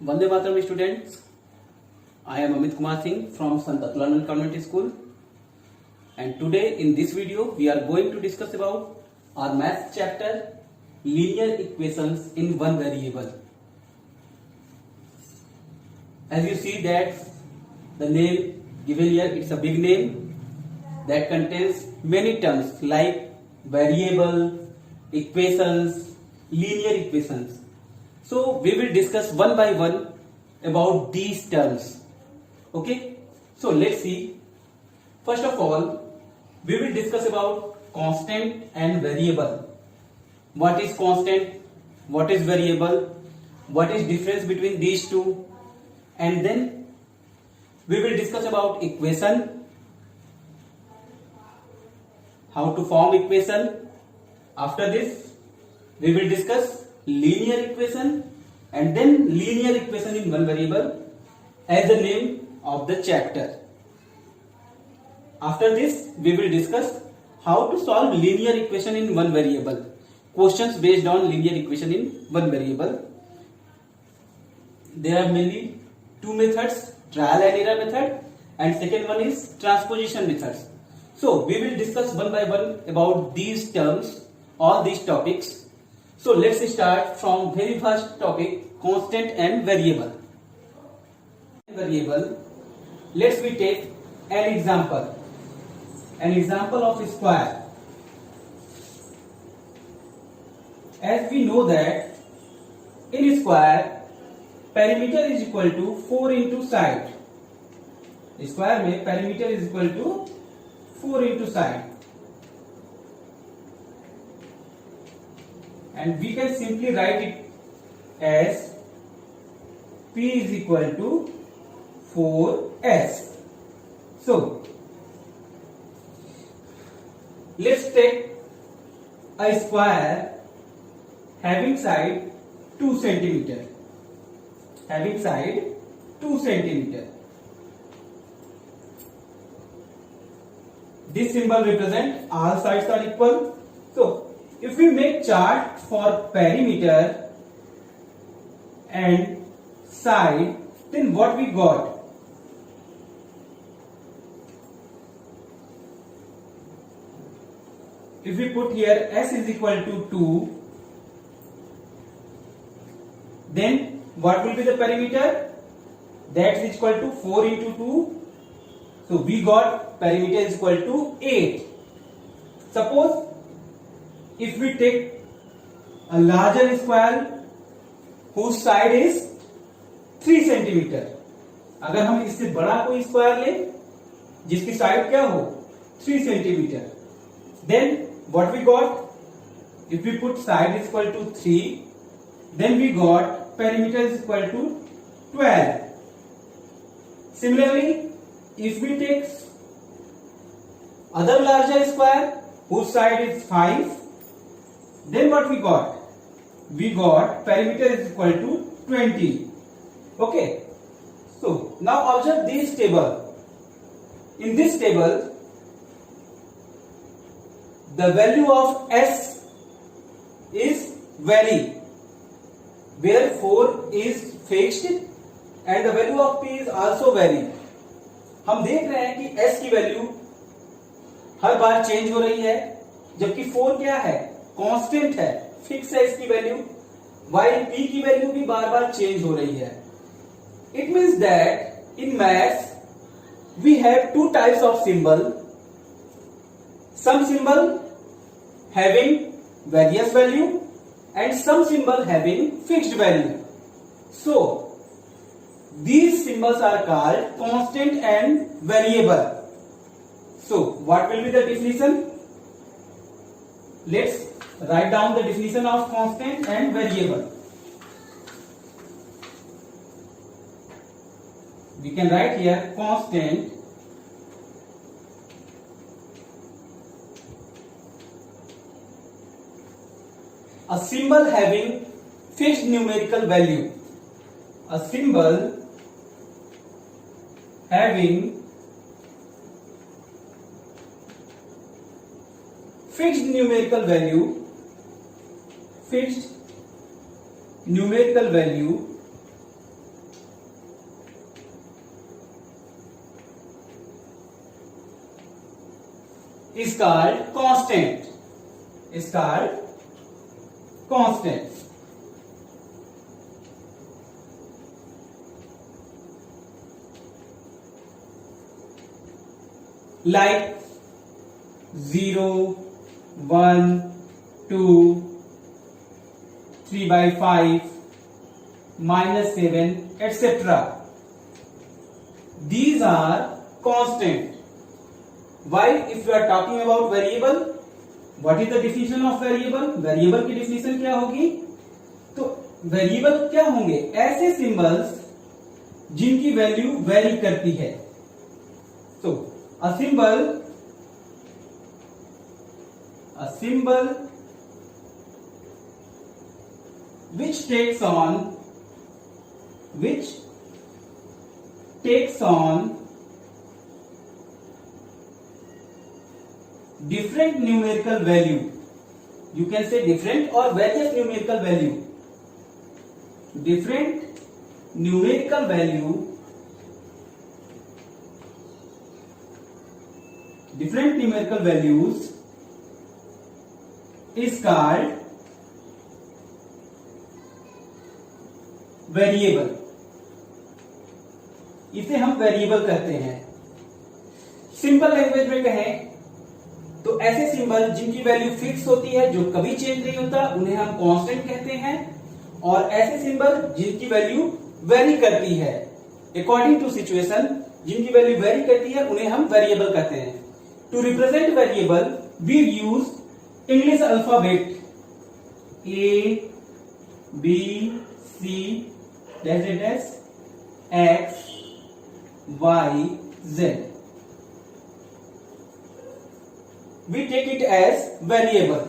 Vande Mataram students, I am Amit Kumar Singh from Sant Atulanan Convent School, and today in this video we are going to discuss about our math chapter linear equations in one variable. As you see that the name given here, it's a big name that contains many terms like variable, equations, linear equations. So we will discuss one by one about these terms. Okay, so let's see. First of all, we will discuss about constant and variable. What is constant? What is variable? What is difference between these two? And then we will discuss about equation, how to form equation. After this, we will discuss linear equation and then linear equation in one variable as the name of the chapter. After this, we will discuss how to solve linear equation in one variable. Questions based on linear equation in one variable. There are mainly two methods, trial and error method, and second one is transposition methods. So we will discuss one by one about these terms, all these topics. So let's start from very first topic, constant and variable. Let's we take an example of a square. As we know that in a square perimeter is equal to 4 into side. Square में perimeter is equal to 4 into side. And we can simply write it as P is equal to 4S. So let's take a square having side 2 centimeter. This symbol represents all sides are equal. So if we make chart for perimeter and side, then what we got? If we put here S is equal to 2, then what will be the perimeter? That is equal to 4 into 2. So we got perimeter is equal to 8. Suppose if we take a larger square whose side is 3 centimeter, अगर हम इससे बड़ा कोई square ले जिसकी side क्या हो 3 centimeter, then what we got? If we put side is equal to 3, then we got perimeter is equal to 12. Similarly, if we take other larger square whose side is 5, then what we got? We got perimeter is equal to 20. Okay. So now observe this table. In this table, the value of S is vary, where 4 is fixed and the value of P is also vary. हम देख रहे हैं कि S की value हर बार change हो रही है, जबकि 4 क्या है? कांस्टेंट है, फिक्स है इसकी वैल्यू, while P की वैल्यू भी बार बार चेंज हो रही है. It means that in maths we have two types of symbol. Some symbol having various value and some symbol having fixed value. So these symbols are called constant and variable. So what will be the definition? Let's write down the definition of constant and variable. We can write here constant a symbol having fixed numerical value. A symbol having fixed numerical value is called constant. Is called constant. Like 0, 1, 2, 3 by 5, -7, etc. These are constant. While if you are talking about variable, what is the definition of variable? Variable की definition क्या होगी? तो variable क्या होंगे? ऐसे symbols जिनकी value vary करती है. तो a symbol which takes on different numerical value. You can say different or various numerical value. Different numerical value. Different numerical values is called variable. इसे हम वेरिएबल कहते हैं. सिंपल लैंग्वेज में कहें तो ऐसे सिंबल जिनकी वैल्यू फिक्स होती है, जो कभी चेंज नहीं होता, उन्हें हम कांस्टेंट कहते हैं. और ऐसे सिंबल जिनकी वैल्यू वेरी करती है अकॉर्डिंग टू सिचुएशन, जिनकी वैल्यू वेरी करती है, उन्हें हम वेरिएबल कहते हैं. To represent variable we use English alphabet A, B, C, X, Y, Z. We take it as variable.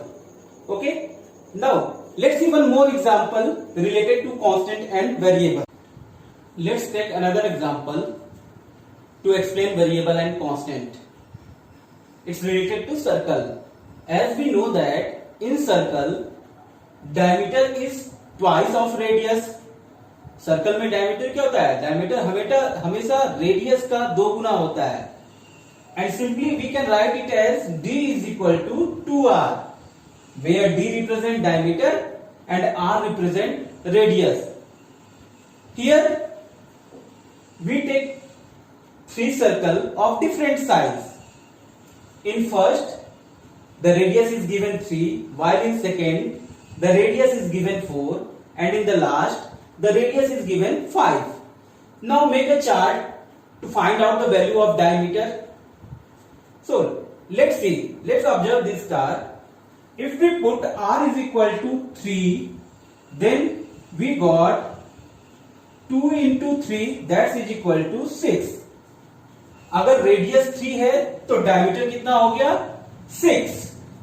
Okay. Now let's see one more example related to constant and variable. Let's take another example to explain variable and constant. It's related to circle. As we know that in circle diameter is twice of radius. Circle में diameter क्या होता है? Diameter हमेशा radius का 2 गुना होता है. And simply we can write it as d is equal to 2r, where d represent diameter and r represent radius. Here we take 3 circle of different size. In first the radius is given 3, while in second the radius is given 4, and in the last the radius is given 5. Now make a chart to find out the value of diameter. So let's see, let's observe this chart. If we put r is equal to 3, then we got 2 into 3, that is equal to 6. अगर radius 3 है तो diameter कितना हो गया? 6.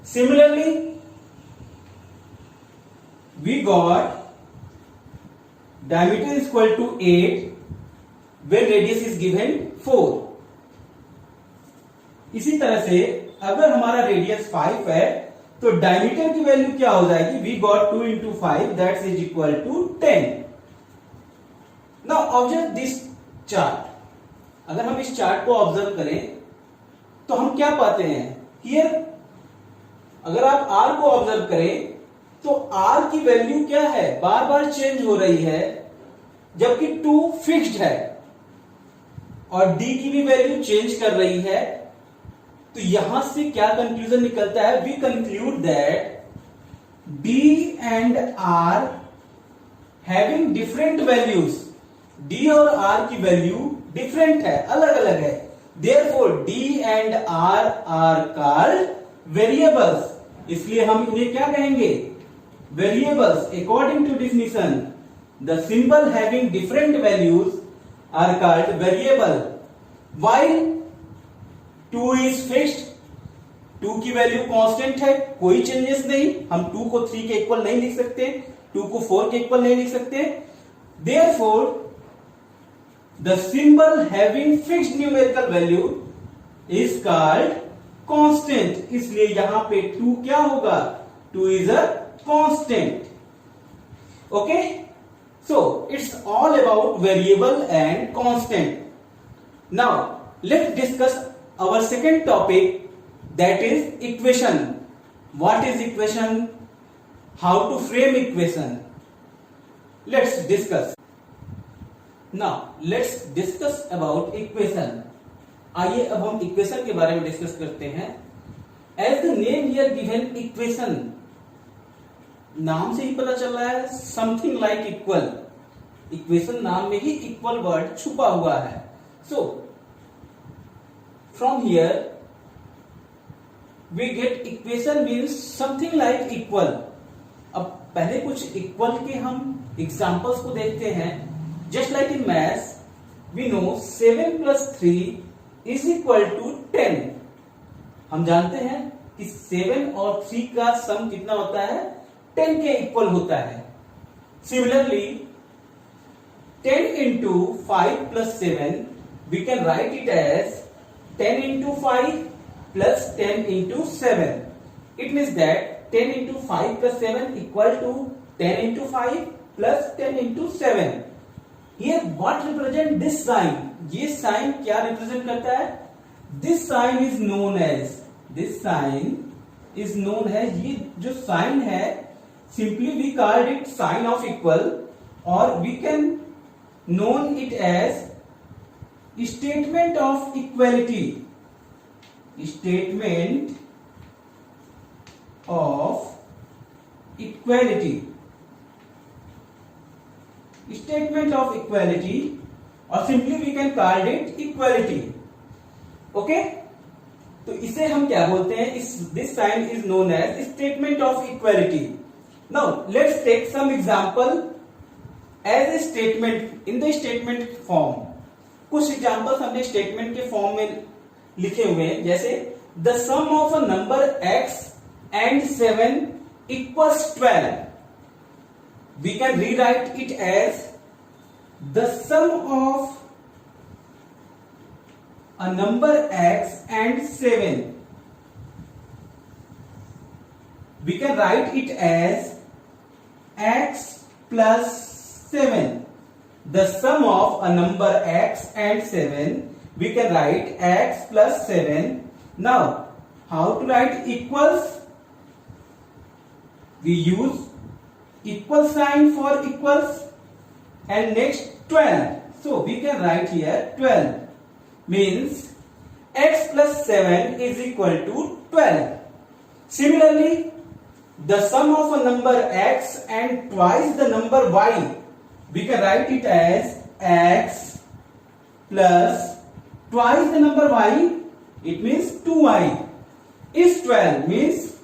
Similarly, we got diameter is equal to 8 when radius is given 4. इसी तरह से अगर हमारा रेडियस 5 है तो डायमीटर की वैल्यू क्या हो जाएगी? We got 2 into 5, that is equal to 10. Now observe this chart. अगर हम इस चार्ट को ऑब्जर्व करें तो हम क्या पाते हैं? Here अगर आप r को ऑब्जर्व करें तो r की वैल्यू क्या है? बार बार चेंज हो रही है, जबकि 2 फिक्स्ड है और d की भी वैल्यू चेंज कर रही है. तो यहां से क्या कंक्लूजन निकलता है? We conclude that d and r having different values. d और r की वैल्यू डिफरेंट है, अलग अलग है. Therefore d and r are called variables. इसलिए हम इन्हें क्या कहेंगे? Variables. According to definition the symbol having different values are called variable. While 2 is fixed, 2 की वैल्यू कांस्टेंट है, कोई चेंजेस नहीं. हम 2 को 3 के इक्वल नहीं लिख सकते, 2 को 4 के इक्वल नहीं लिख सकते. Therefore the symbol having fixed numerical value is called constant. इसलिए यहां पे 2 क्या होगा? 2 is a constant. Okay, so it's all about variable and constant. Now let's discuss our second topic, that is equation. What is equation? How to frame equation? Let's discuss. Now let's discuss about equation. आइए अब हम equation के बारे में discuss करते हैं. As the name here given equation, नाम से ही पता चल रहा है समथिंग लाइक इक्वल. इक्वेशन नाम में ही इक्वल वर्ड छुपा हुआ है. So from here we get equation means something like equal. अब पहले कुछ इक्वल के हम एग्जांपल्स को देखते हैं. Just like in maths we know 7 + 3 is equal to 10. हम जानते हैं कि 7 और 3 का सम कितना होता है? 10 के इक्वल होता है. Similarly 10 into 5 plus 7, we can write it as 10 into 5 plus 10 into 7. It means that 10 into 5 plus 7 equal to 10 into 5 plus 10 into 7. Here what represent this sign? ये साइन क्या रिप्रेजेंट करता है? This sign is known as, this sign is known as, ये जो sign है simply we called it sign of equal, or we can known it as statement of equality. Statement of equality. Statement of equality, or simply we can call it equality. Okay? तो इसे हम क्या बोलते हैं? This sign is known as statement of equality. Now let's take some example as a statement in the statement form. कुछ examples हमने statement के form में लिखे हुए हैं. जैसे the sum of a number x and 7 equals 12. We can rewrite it as the sum of a number x and 7. We can write it as x plus 7. The sum of a number x and 7, we can write x plus 7. Now how to write equals? We use equal sign for equals, and next 12. So we can write here 12 means x plus 7 is equal to 12. Similarly, the sum of a number x and twice the number y, we can write it as x plus twice the number y, it means 2y, is 12 means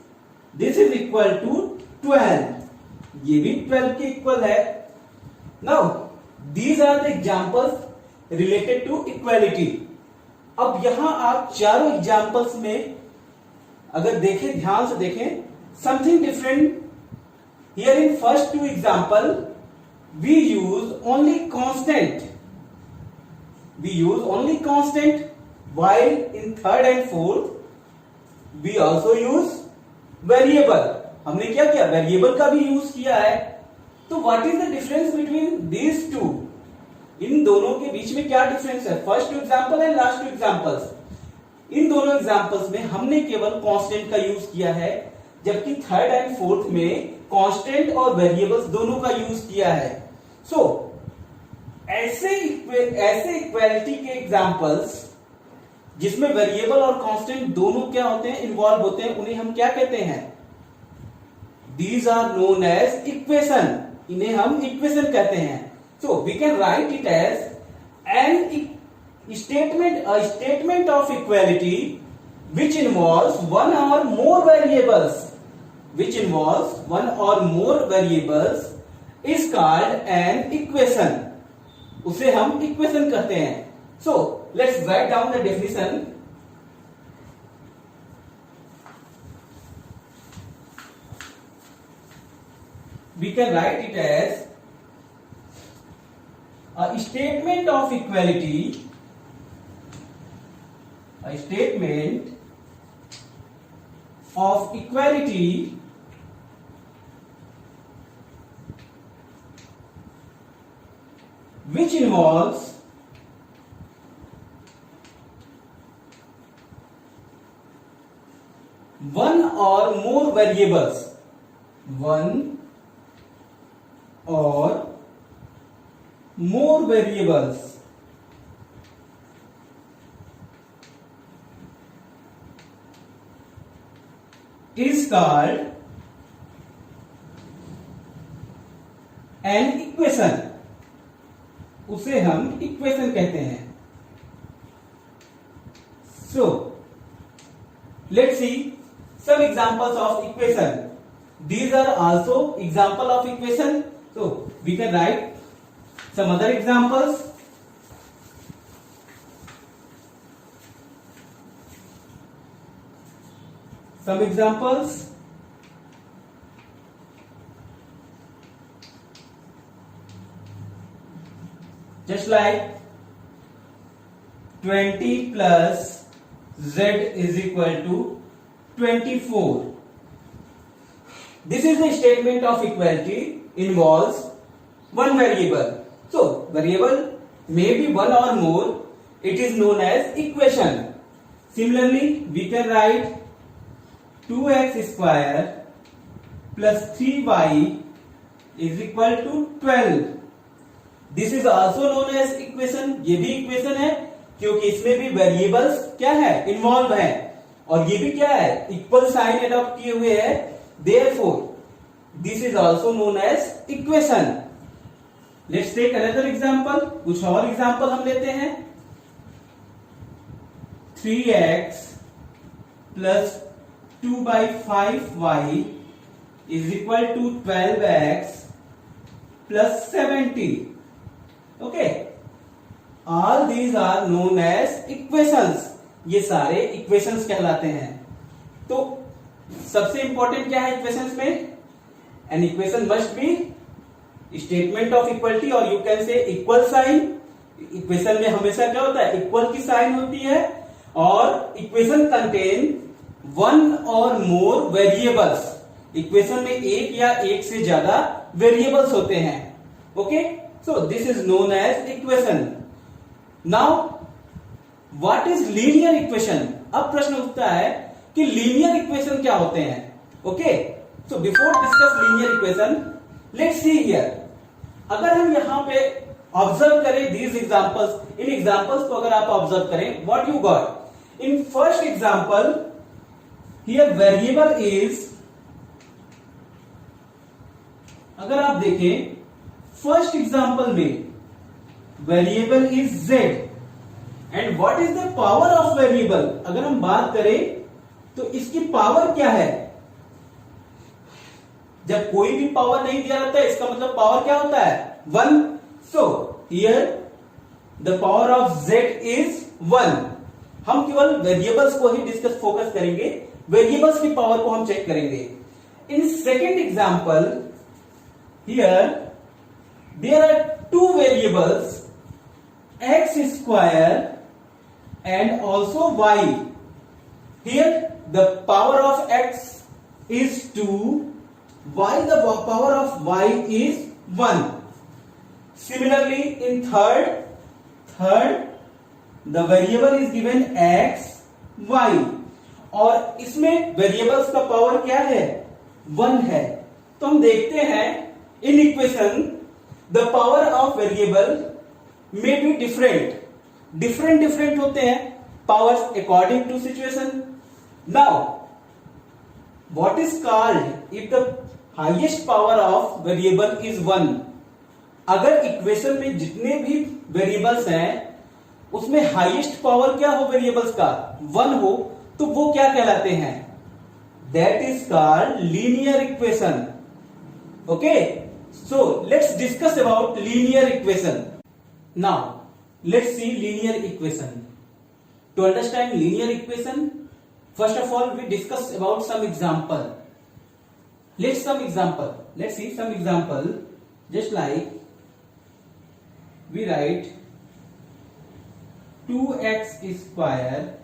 this is equal to 12. ये भी 12 के equal है. Now these are the examples related to equality. अब यहां आप चारों examples में अगर देखें, ध्यान से देखें, something different. Here in first two example we use only constant. We use only constant, while in third and fourth we also use variable. हमने क्या किया? वेरिएबल का भी यूज किया है. तो what is the difference between these two? इन दोनों के बीच में क्या डिफरेंस है? First two example and last two examples. इन दोनों एग्जांपल्स में हमने केवल कांस्टेंट का यूज किया है, जबकि थर्ड एंड फोर्थ में कांस्टेंट और वेरिएबल्स दोनों का यूज किया है. सो ऐसे इक्वालिटी के एग्जांपल्स जिसमें वेरिएबल और कांस्टेंट दोनों क्या होते हैं? इन्वॉल्व होते हैं. उन्हें हम क्या कहते हैं? These are known as equation. इन्हें हम इक्वेशन कहते हैं. So we can write it as an statement of equality which involves one or more variables, is called an equation. उसे हम इक्वेशन कहते हैं. So let's write down the definition. We can write it as a statement of equality, a statement of equality which involves or more variables, one or more variables is called an equation. उसे हम equation कहते हैं. So let's see some examples of equation. These are also example of equation. So we can write some other examples. Some examples. Just like 20 plus z is equal to 24. This is the statement of equality involves one variable. So variable may be one or more. It is known as equation. Similarly, we can write 2x square plus 3y is equal to 12. This is also known as equation. ये भी equation है क्योंकि इसमें भी variables क्या है, involve है, और ये भी क्या है, इक्वल साइन अडॉप्ट किए हुए है. Therefore this is also known as equation. Let's take another example. कुछ और एग्जांपल हम लेते हैं. 3x plus 2/5y is equal to 12x plus 70. Okay, all these are known as equations. ये सारे equations कहलाते हैं. तो सबसे इंपॉर्टेंट क्या है इक्वेशंस में? An equation must be statement of equality और you can say equal sign. Equation में हमेशा क्या होता है, इक्वल की साइन होती है, और इक्वेशन कंटेन वन और मोर वेरिएबल्स. इक्वेशन में एक या एक से ज्यादा वेरिएबल्स होते हैं. Okay, so this is known as equation. Now what is linear equation? अब प्रश्न उठता है कि linear equation क्या होते हैं. Okay, so before discuss linear equation, let's see here. अगर हम यहां पे ऑब्जर्व करें these examples, इन एग्जांपल्स को अगर आप ऑब्जर्व करें, what you got in first example here variable is, अगर आप देखें फर्स्ट एग्जांपल में variable is z and what is the power of variable. अगर हम बात करें तो इसकी पावर क्या है. जब कोई भी पावर नहीं दिया रहता है इसका मतलब पावर क्या होता है, 1. So here the power of z is 1. हम केवल वेरिएबल्स को ही डिस्कस फोकस करेंगे, वेरिएबल्स की पावर को हम चेक करेंगे. In second example here there are two variables x square and also y. Here the power of x is 2, y the power of y is 1. Similarly in third the variable is given x y और इसमें variables का power क्या है, 1 है. तो हम देखते हैं in equation the power of variable may be different होते हैं powers according to situation. Now what is called if the highest power of variable is 1? अगर इक्वेशन में जितने भी वेरिएबल्स हैं उसमें हाईएस्ट पावर क्या हो वेरिएबल्स का, 1 हो, तो वो क्या कहलाते हैं, that is called linear equation. Okay, so let's discuss about linear equation. Now let's see linear equation. To understand linear equation, first of all we discuss about some example. Let's see some example. Just like we write 2x square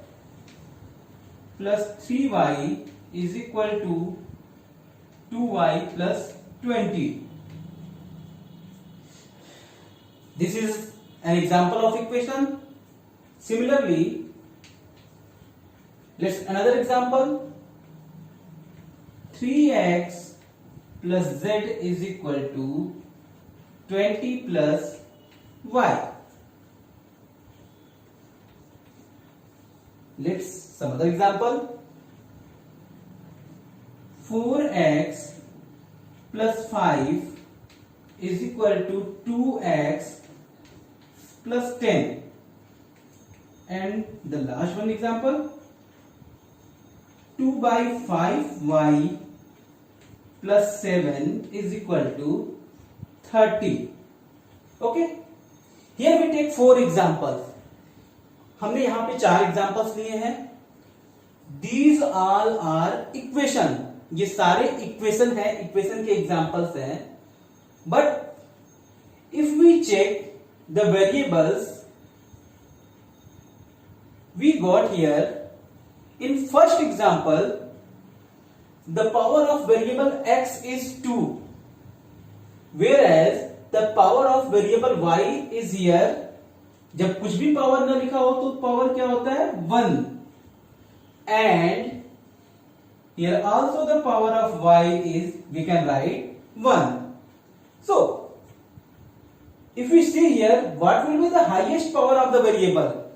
plus 3y is equal to 2y plus 20. This is an example of equation. Similarly, let's another example. 3x plus z is equal to 20 plus y. Let's some other example. 4x plus 5 is equal to 2x plus 10. And the last one example, 2 by 5y plus 7 is equal to 30. Okay, here we take 4 examples. हमने यहां पे 4 examples लिए हैं. These all are equation. ये सारे equation है, equation के examples हैं. But if we check the variables we got here in first example, the power of variable x is 2, whereas the power of variable y is here. जब कुछ भी power ना लिखा हो तो पावर क्या होता है 1, and here also the power of y is, we can write 1. So if we see here, what will be the highest power of the variable?